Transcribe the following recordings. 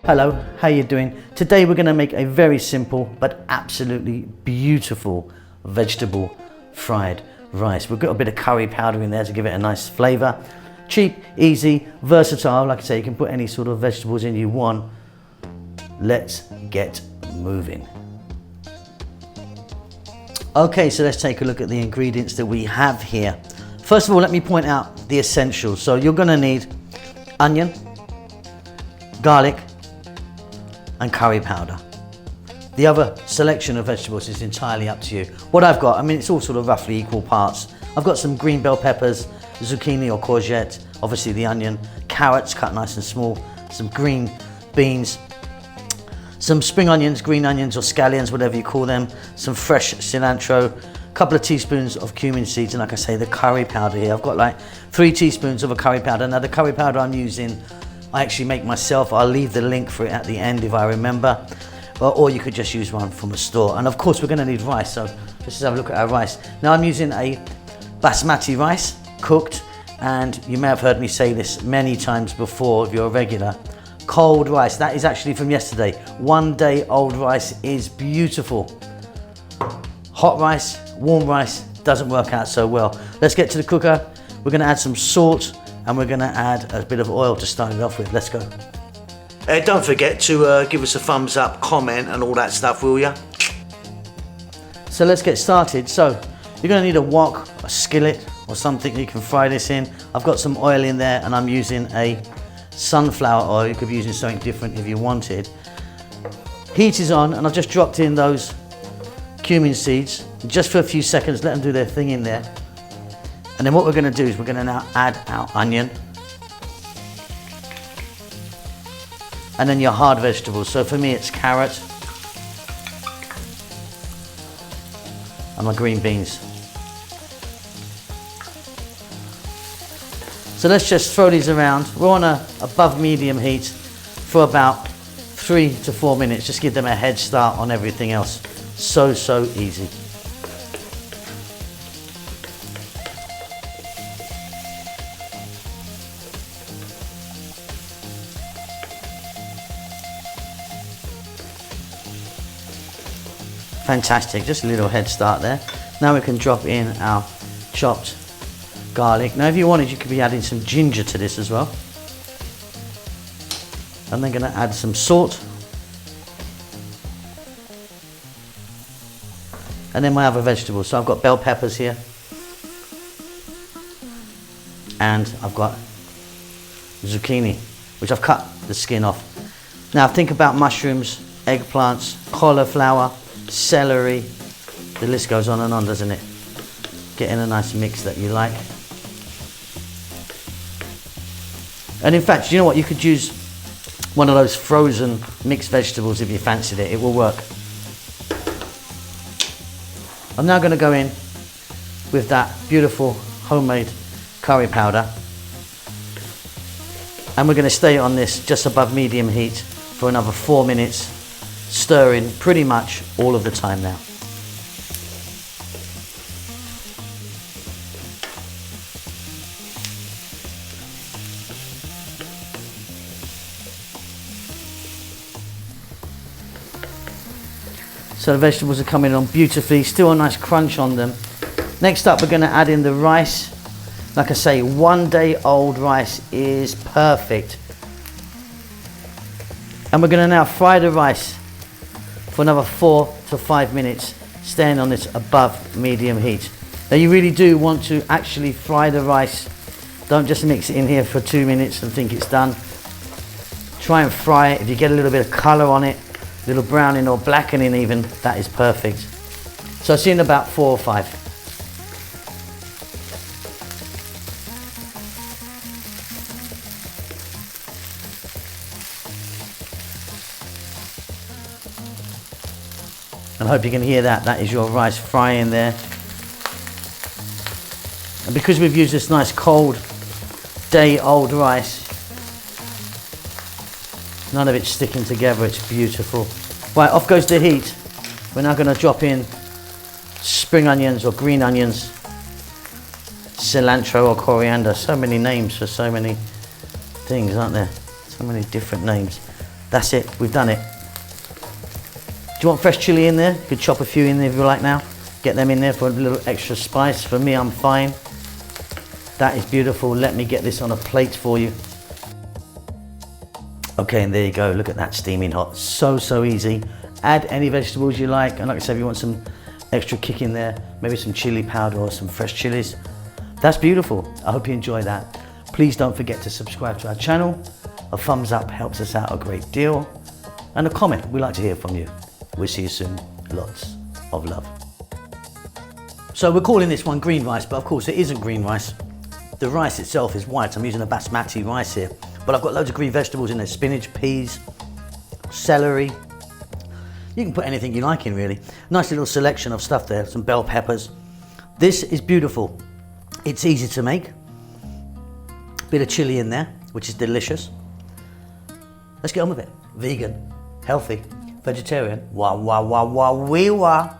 Hello, how you doing? Today we're going to make a very simple but absolutely beautiful vegetable fried rice. We've got a bit of curry powder in there to give it a nice flavour. Cheap, easy, versatile. Like I say, you can put any sort of vegetables in you want. Let's get moving. Okay, so let's take a look at the ingredients that we have here. First of all, let me point out the essentials. So you're going to need onion, garlic, and curry powder. The other selection of vegetables is entirely up to you. What I've got, I mean, it's all sort of roughly equal parts. I've got some green bell peppers, zucchini or courgette, obviously the onion, carrots cut nice and small, some green beans, some spring onions, green onions or scallions, whatever you call them, some fresh cilantro, a couple of teaspoons of cumin seeds, and like I say, the curry powder here. I've got like 3 teaspoons of a curry powder. Now the curry powder I'm using, I actually make myself. I'll leave the link for it at the end if I remember. Or you could just use one from a store. And of course we're going to need rice, so let's just have a look at our rice. Now I'm using a basmati rice, cooked, and you may have heard me say this many times before if you're a regular. Cold rice, that is actually from yesterday. 1 day old rice is beautiful. Hot rice, warm rice, doesn't work out so well. Let's get to the cooker. We're going to add some salt, and we're going to add a bit of oil to start it off with. Let's go. Don't forget to give us a thumbs up, comment and all that stuff, will ya? So let's get started. So you're going to need a wok, a skillet or something you can fry this in. I've got some oil in there and I'm using a sunflower oil. You could be using something different if you wanted. Heat is on and I've just dropped in those cumin seeds. Just for a few seconds, let them do their thing in there. And then what we're going to do is we're going to now add our onion. And then your hard vegetables. So for me it's carrot and my green beans. So let's just throw these around. We're on a above medium heat for about 3 to 4 minutes. Just give them a head start on everything else. So easy. Fantastic, just a little head start there. Now we can drop in our chopped garlic. Now if you wanted, you could be adding some ginger to this as well. And then going to add some salt. And then my other vegetables. So I've got bell peppers here. And I've got zucchini, which I've cut the skin off. Now think about mushrooms, eggplants, cauliflower, celery, the list goes on and on, doesn't it? Get in a nice mix that you like. And in fact, you know what, you could use one of those frozen mixed vegetables if you fancied it, it will work. I'm now going to go in with that beautiful homemade curry powder, and we're going to stay on this just above medium heat for another 4 minutes, stirring pretty much all of the time now. So the vegetables are coming on beautifully, still a nice crunch on them. Next up, we're going to add in the rice. Like I say, 1 day old rice is perfect. And we're going to now fry the rice for another 4 to 5 minutes, staying on this above medium heat. Now you really do want to actually fry the rice. Don't just mix it in here for 2 minutes and think it's done. Try and fry it. If you get a little bit of colour on it, a little browning or blackening even, that is perfect. So I'll see you in about 4 or 5. And I hope you can hear that. That is your rice frying there. And because we've used this nice cold day old rice, none of it's sticking together, it's beautiful. Right, off goes the heat. We're now going to drop in spring onions or green onions, cilantro or coriander. So many names for so many things, aren't there? So many different names. That's it, we've done it. Do you want fresh chilli in there? You could chop a few in there if you like now. Get them in there for a little extra spice. For me, I'm fine. That is beautiful. Let me get this on a plate for you. Okay, and there you go. Look at that, steaming hot. So easy. Add any vegetables you like. And like I said, if you want some extra kick in there, maybe some chili powder or some fresh chilies. That's beautiful. I hope you enjoy that. Please don't forget to subscribe to our channel. A thumbs up helps us out a great deal. And a comment, we'd like to hear from you. We'll see you soon. Lots of love. So we're calling this one green rice, but of course it isn't green rice. The rice itself is white. I'm using a basmati rice here, but I've got loads of green vegetables in there. Spinach, peas, celery. You can put anything you like in really. Nice little selection of stuff there, some bell peppers. This is beautiful. It's easy to make. Bit of chili in there, which is delicious. Let's get on with it. Vegan, healthy, vegetarian, wah.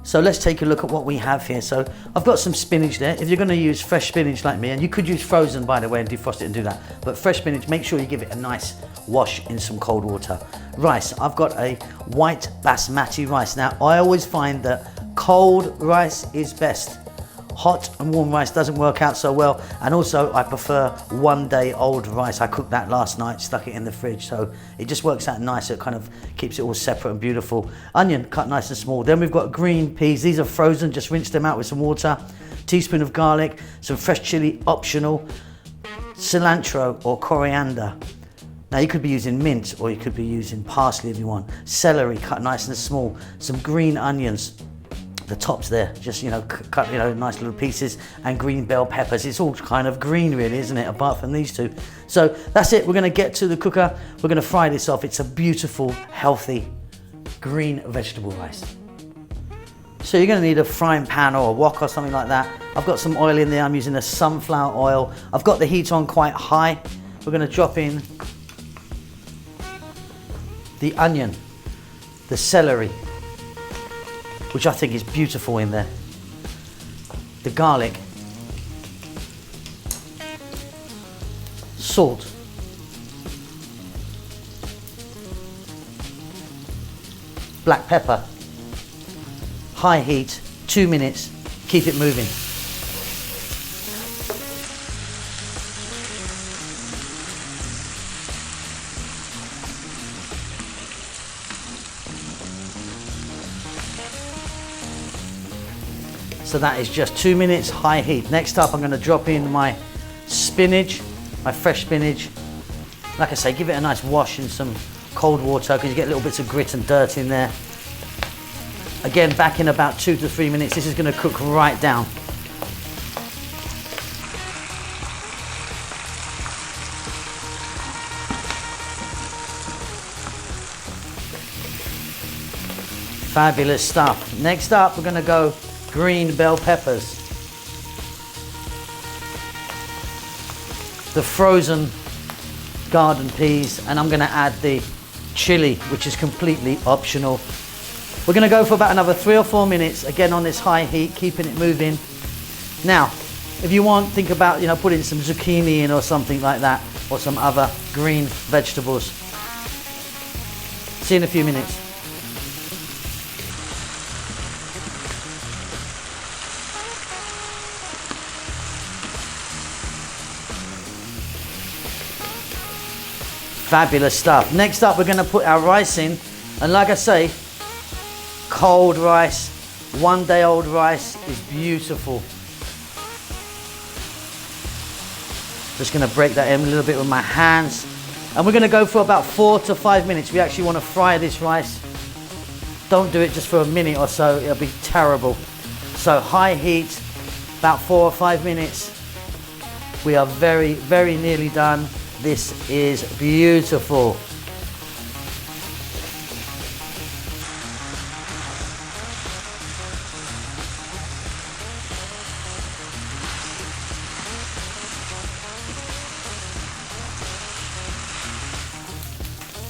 So let's take a look at what we have here. So I've got some spinach there. If you're going to use fresh spinach like me, and you could use frozen by the way and defrost it and do that, but fresh spinach, make sure you give it a nice wash in some cold water. Rice, I've got a white basmati rice. Now I always find that cold rice is best. Hot and warm rice doesn't work out so well, and also I prefer 1 day old rice. I cooked that last night, stuck it in the fridge, so it just works out nice. It kind of keeps it all separate and beautiful. Onion cut nice and small. Then we've got green peas. These are frozen, just rinse them out with some water. Teaspoon of garlic, some fresh chili, optional, cilantro or coriander. Now you could be using mint or you could be using parsley if you want. Celery cut nice and small. Some green onions. The tops there, just cut nice little pieces, and green bell peppers. It's all kind of green really, isn't it, apart from these two. So that's it. We're going to get to the cooker. We're going to fry this off. It's a beautiful, healthy green vegetable rice. So you're going to need a frying pan or a wok or something like that. I've got some oil in there. I'm using a sunflower oil. I've got the heat on quite high. We're going to drop in the onion, the celery, which I think is beautiful in there, the garlic, salt, black pepper, high heat, 2 minutes, keep it moving. So that is just 2 minutes, high heat. Next up, I'm going to drop in my spinach, my fresh spinach. Like I say, give it a nice wash in some cold water because you get little bits of grit and dirt in there. Again, back in about 2 to 3 minutes. This is going to cook right down. Fabulous stuff. Next up, we're going to go green bell peppers, the frozen garden peas, and I'm going to add the chili, which is completely optional. We're going to go for about another 3 or 4 minutes, again on this high heat, keeping it moving. Now, if you want, think about putting some zucchini in or something like that, or some other green vegetables. See you in a few minutes. Fabulous stuff. Next up, we're going to put our rice in, and like I say, cold rice, 1 day old rice is beautiful. Just going to break that in a little bit with my hands, and we're going to go for about 4 to 5 minutes. We actually want to fry this rice. Don't do it just for a minute or so, it'll be terrible. So high heat, about 4 or 5 minutes. We are very, very nearly done. This is beautiful.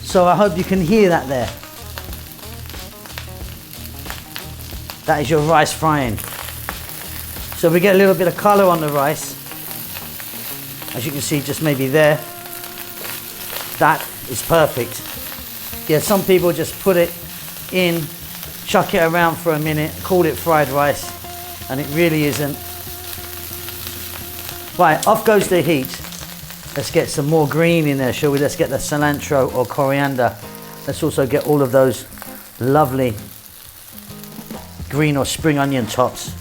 So I hope you can hear that there. That is your rice frying. So we get a little bit of colour on the rice. As you can see, just maybe there. That is perfect. Yeah, some people just put it in, chuck it around for a minute, call it fried rice, and it really isn't. Right, off goes the heat. Let's get some more green in there, shall we? Let's get the cilantro or coriander. Let's also get all of those lovely green or spring onion tops.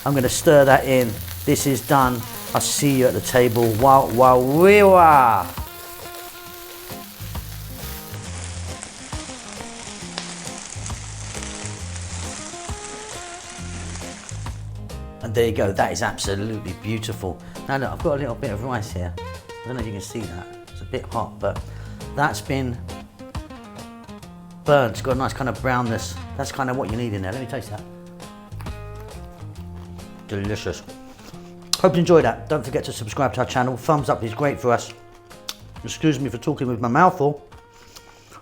I'm going to stir that in. This is done. I'll see you at the table. Wow, wow, wow. And there you go. That is absolutely beautiful. Now look, I've got a little bit of rice here. I don't know if you can see that. It's a bit hot, but that's been burnt. It's got a nice kind of brownness. That's kind of what you need in there. Let me taste that. Delicious. Hope you enjoyed that. Don't forget to subscribe to our channel. Thumbs up is great for us. Excuse me for talking with my mouth full,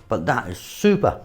but that is super.